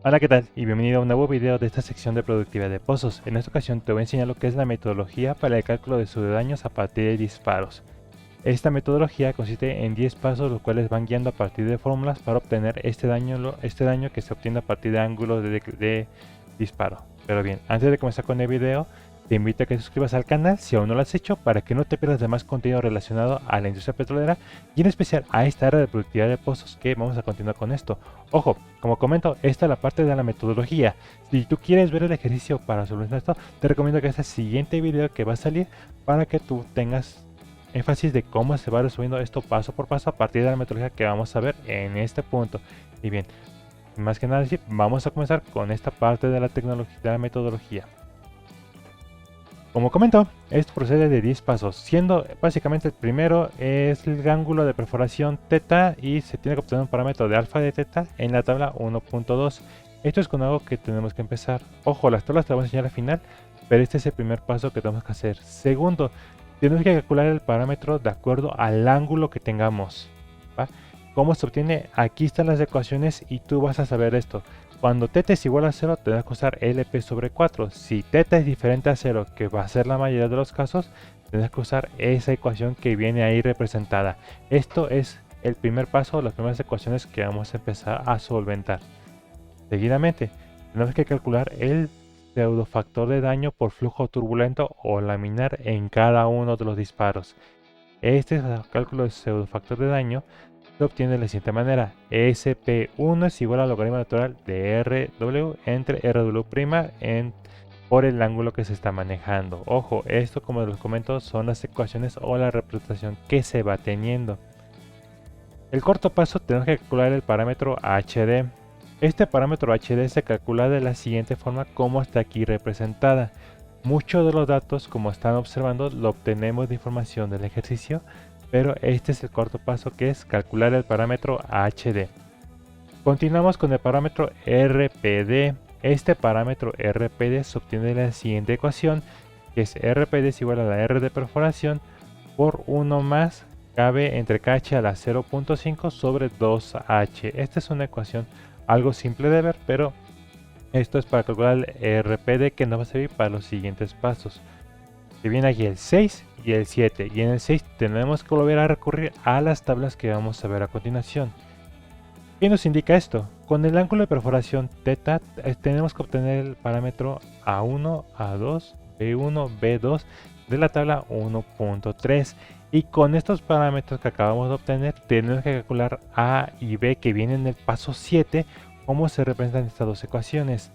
Hola, ¿qué tal? Y bienvenido a un nuevo video de esta sección de productividad de pozos. En esta ocasión te voy a enseñar lo que es la metodología para el cálculo de pseudodaños a partir de disparos. Esta metodología consiste en 10 pasos los cuales van guiando a partir de fórmulas para obtener este daño que se obtiene a partir de ángulos de disparo. Pero bien, antes de comenzar con el video, te invito a que te suscribas al canal si aún no lo has hecho para que no te pierdas de más contenido relacionado a la industria petrolera y en especial a esta área de productividad de pozos que vamos a continuar con esto. Ojo, como comento, esta es la parte de la metodología. Si tú quieres ver el ejercicio para solucionar esto, te recomiendo que este siguiente video que va a salir para que tú tengas énfasis de cómo se va resolviendo esto paso por paso a partir de la metodología que vamos a ver en este punto. Y bien, más que nada decir, vamos a comenzar con esta parte de la metodología. Como comento, esto procede de 10 pasos, siendo básicamente el primero es el ángulo de perforación θ y se tiene que obtener un parámetro de alfa de θ en la tabla 1.2. Esto es con algo que tenemos que empezar. Ojo, las tablas te las voy a enseñar al final, pero este es el primer paso que tenemos que hacer. Segundo, tenemos que calcular el parámetro de acuerdo al ángulo que tengamos, ¿va? ¿Cómo se obtiene? Aquí están las ecuaciones y tú vas a saber esto. Cuando θ es igual a 0, tendrás que usar LP sobre 4. Si θ es diferente a 0, que va a ser la mayoría de los casos, tendrás que usar esa ecuación que viene ahí representada. Esto es el primer paso, las primeras ecuaciones que vamos a empezar a solventar. Seguidamente, tenemos que calcular el pseudofactor de daño por flujo turbulento o laminar en cada uno de los disparos. Este cálculo de pseudofactor de daño se obtiene de la siguiente manera: SP1 es igual al logaritmo natural de RW entre RW' por el ángulo que se está manejando. Ojo, esto, como les comento, son las ecuaciones o la representación que se va teniendo. El corto paso, tenemos que calcular el parámetro HD. Este parámetro HD se calcula de la siguiente forma como está aquí representada. Muchos de los datos, como están observando, lo obtenemos de información del ejercicio, pero este es el corto paso, que es calcular el parámetro HD. Continuamos con el parámetro RPD. Este parámetro RPD se obtiene de la siguiente ecuación, que es RPD es igual a la R de perforación por 1 más KB entre KH a la 0.5 sobre 2H. Esta es una ecuación algo simple de ver, pero esto es para calcular el RPD que nos va a servir para los siguientes pasos. Que viene aquí el 6 y el 7, y en el 6 tenemos que volver a recurrir a las tablas que vamos a ver a continuación. ¿Qué nos indica esto? Con el ángulo de perforación θ tenemos que obtener el parámetro A1, A2, B1, B2 de la tabla 1.3, y con estos parámetros que acabamos de obtener tenemos que calcular A y B que vienen en el paso 7. ¿Cómo se representan estas dos ecuaciones?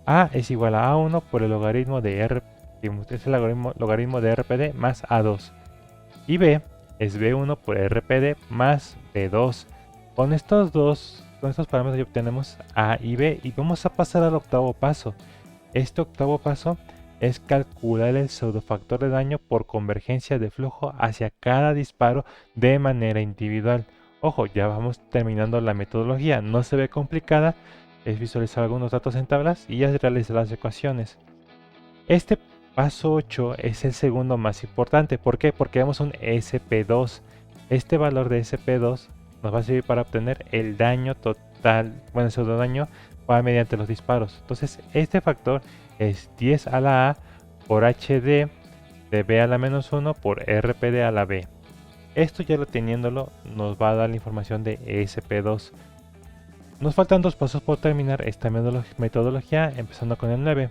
A es igual a A1 por el logaritmo de R, es el logaritmo de RPD más A2, y B es B1 por RPD más B2. Con estos parámetros ya obtenemos A y B, y vamos a pasar al octavo paso. Este octavo paso es calcular el pseudofactor de daño por convergencia de flujo hacia cada disparo de manera individual. Ojo, ya vamos terminando la metodología, no se ve complicada, es visualizar algunos datos en tablas y ya realizar las ecuaciones. Este paso 8 es el segundo más importante. ¿Por qué? Porque vemos un SP2. Este valor de SP2 nos va a servir para obtener el daño total, bueno, el pseudodaño mediante los disparos. Entonces, este factor es 10 a la A por HD de B a la menos 1 por RPD a la B. Esto, ya lo teniéndolo, nos va a dar la información de SP2. Nos faltan dos pasos por terminar esta metodología, empezando con el 9.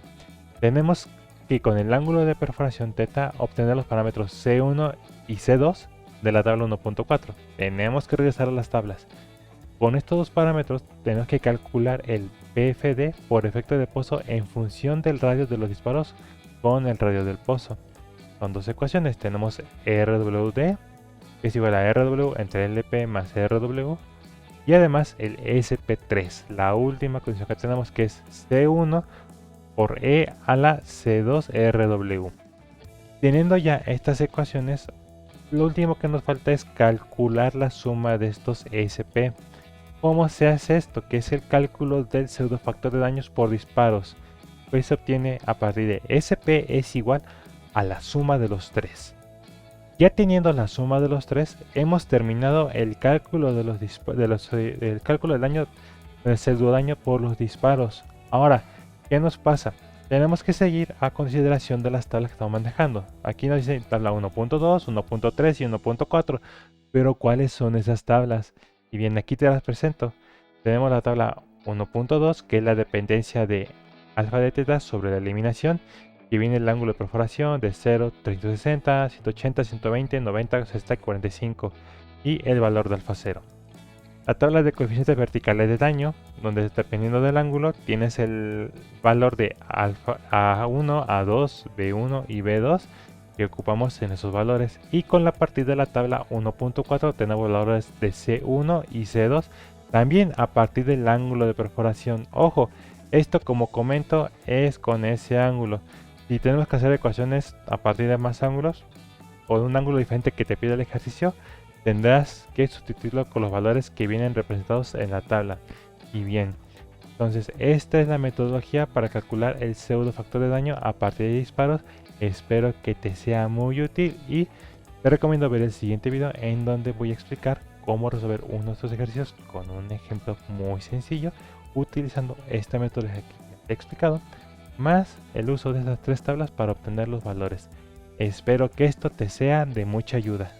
Tenemos que con el ángulo de perforación θ obtener los parámetros C1 y C2 de la tabla 1.4. Tenemos que regresar a las tablas. Con estos dos parámetros tenemos que calcular el PFD por efecto de pozo en función del radio de los disparos con el radio del pozo. Son dos ecuaciones. Tenemos RWD, que es igual a RW entre LP más RW, y además el SP3, la última condición que tenemos, que es C1 por E a la C2RW. Teniendo ya estas ecuaciones, lo último que nos falta es calcular la suma de estos SP. ¿Cómo se hace esto? Que es el cálculo del pseudofactor de daños por disparos. Pues se obtiene a partir de SP es igual a la suma de los tres. Ya teniendo la suma de los tres, hemos terminado el cálculo del cálculo del daño el pseudo daño por los disparos. Ahora, ¿qué nos pasa? Tenemos que seguir a consideración de las tablas que estamos manejando. Aquí nos dice tabla 1.2, 1.3 y 1.4, pero ¿cuáles son esas tablas? Y bien, aquí te las presento. Tenemos la tabla 1.2, que es la dependencia de alfa de teta sobre la eliminación, que viene el ángulo de perforación de 0, 360, 180, 120, 90, 60 y 45, y el valor de alfa 0. La tabla de coeficientes verticales de daño, donde dependiendo del ángulo tienes el valor de alfa A1, A2, B1 y B2 que ocupamos en esos valores. Y con la partida de la tabla 1.4 tenemos valores de C1 y C2 también a partir del ángulo de perforación. Ojo, esto como comento es con ese ángulo. Si tenemos que hacer ecuaciones a partir de más ángulos o de un ángulo diferente que te pide el ejercicio, tendrás que sustituirlo con los valores que vienen representados en la tabla. Y bien, entonces esta es la metodología para calcular el pseudo factor de daño a partir de disparos. Espero que te sea muy útil y te recomiendo ver el siguiente video en donde voy a explicar cómo resolver uno de estos ejercicios con un ejemplo muy sencillo utilizando esta metodología que te he explicado, más el uso de estas tres tablas para obtener los valores. Espero que esto te sea de mucha ayuda.